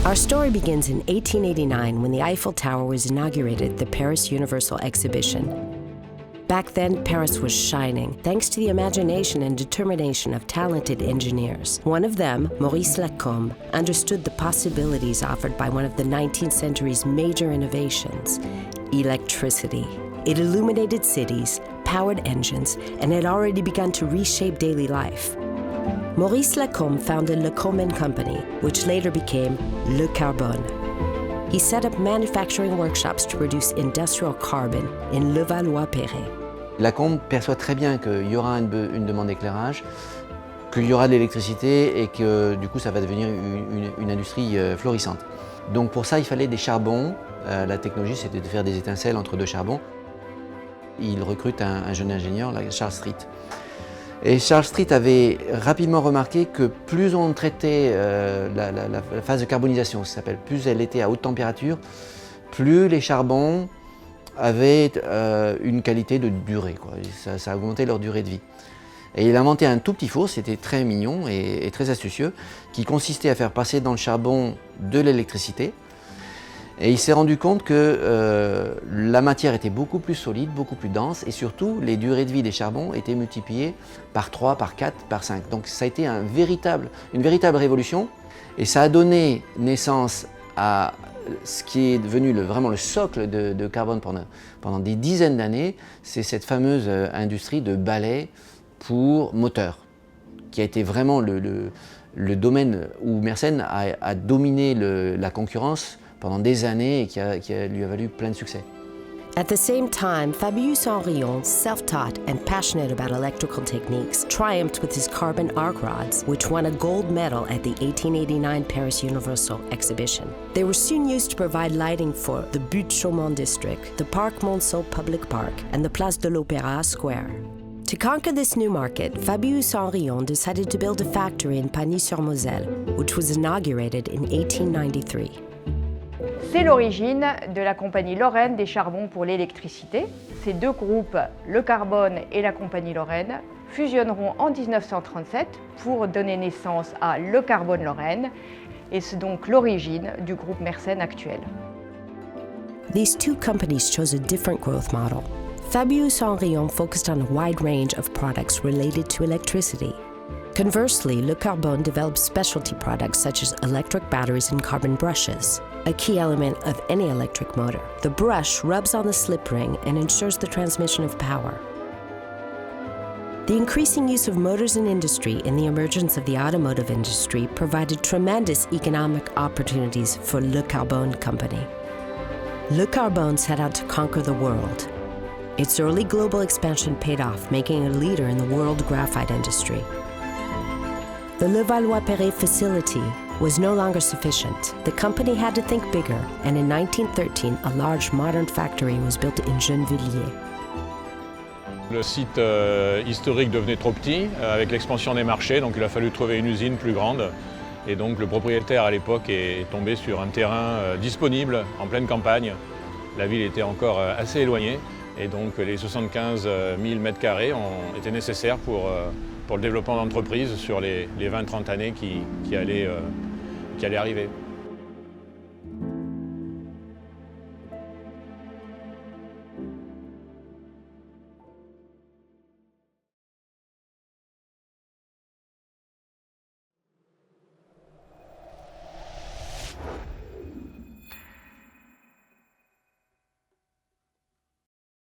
Our story begins in 1889 when the Eiffel Tower was inaugurated at the Paris Universal Exhibition. Back then, Paris was shining, thanks to the imagination and determination of talented engineers. One of them, Maurice Lacombe, understood the possibilities offered by one of the 19th century's major innovations, electricity. It illuminated cities, powered engines, and had already begun to reshape daily life. Maurice Lacombe founded Lacombe & Company, which later became Le Carbone. He set up manufacturing workshops to produce industrial carbon in Levallois-Perret. Lacombe perçoit très bien qu'il y aura une demande d'éclairage, qu'il y aura de l'électricité et que du coup ça va devenir une industrie florissante. Donc pour ça il fallait des charbons. La technologie c'était de faire des étincelles entre deux charbons. Il recrute un jeune ingénieur, Charles Street. Et Charles Street avait rapidement remarqué que plus on traitait la phase de carbonisation, ça s'appelle, plus elle était à haute température, plus les charbons avaient une qualité de durée, quoi. Ça augmentait leur durée de vie. Et il a inventé un tout petit four, c'était très mignon et très astucieux, qui consistait à faire passer dans le charbon de l'électricité. Et il s'est rendu compte que la matière était beaucoup plus solide, beaucoup plus dense et surtout les durées de vie des charbons étaient multipliées par 3, par 4, par 5. Donc ça a été une véritable révolution et ça a donné naissance à ce qui est devenu vraiment le socle de carbone pendant des dizaines d'années, c'est cette fameuse industrie de balais pour moteurs, qui a été vraiment le domaine où Mersenne a dominé la concurrence pendant des années et qui lui a valu plein de succès. At the same time, Fabius Henrion, self-taught and passionate about electrical techniques, triumphed with his carbon arc rods, which won a gold medal at the 1889 Paris Universal Exhibition. They were soon used to provide lighting for the Butte-Chaumont district, the Parc Monceau Public Park, and the Place de l'Opéra Square. To conquer this new market, Fabius Henrion decided to build a factory in Pagny-sur-Moselle, which was inaugurated in 1893. C'est l'origine de la Compagnie Lorraine des charbons pour l'électricité. Ces deux groupes, le Carbone et la Compagnie Lorraine, fusionneront en 1937 pour donner naissance à Le Carbone Lorraine, et c'est donc l'origine du groupe Mersenne actuel. These two companies chose a different growth model. Fabius Henrion focused on a wide range of products related to electricity. Conversely, Le Carbone developed specialty products such as electric batteries and carbon brushes, a key element of any electric motor. The brush rubs on the slip ring and ensures the transmission of power. The increasing use of motors in industry and the emergence of the automotive industry provided tremendous economic opportunities for Le Carbone Company. Le Carbone set out to conquer the world. Its early global expansion paid off, making it a leader in the world graphite industry. The Levallois-Perret facility was no longer sufficient. The company had to think bigger, and in 1913, a large modern factory was built in Gennevilliers. Le site historique devenait trop petit avec l'expansion des marchés, donc il a fallu trouver une usine plus grande. Et donc le propriétaire à l'époque est tombé sur un terrain disponible en pleine campagne. La ville était encore assez éloignée et donc les 75 000 m² étaient nécessaires pour le développement d'entreprise sur les 20-30 années qui allaient arriver.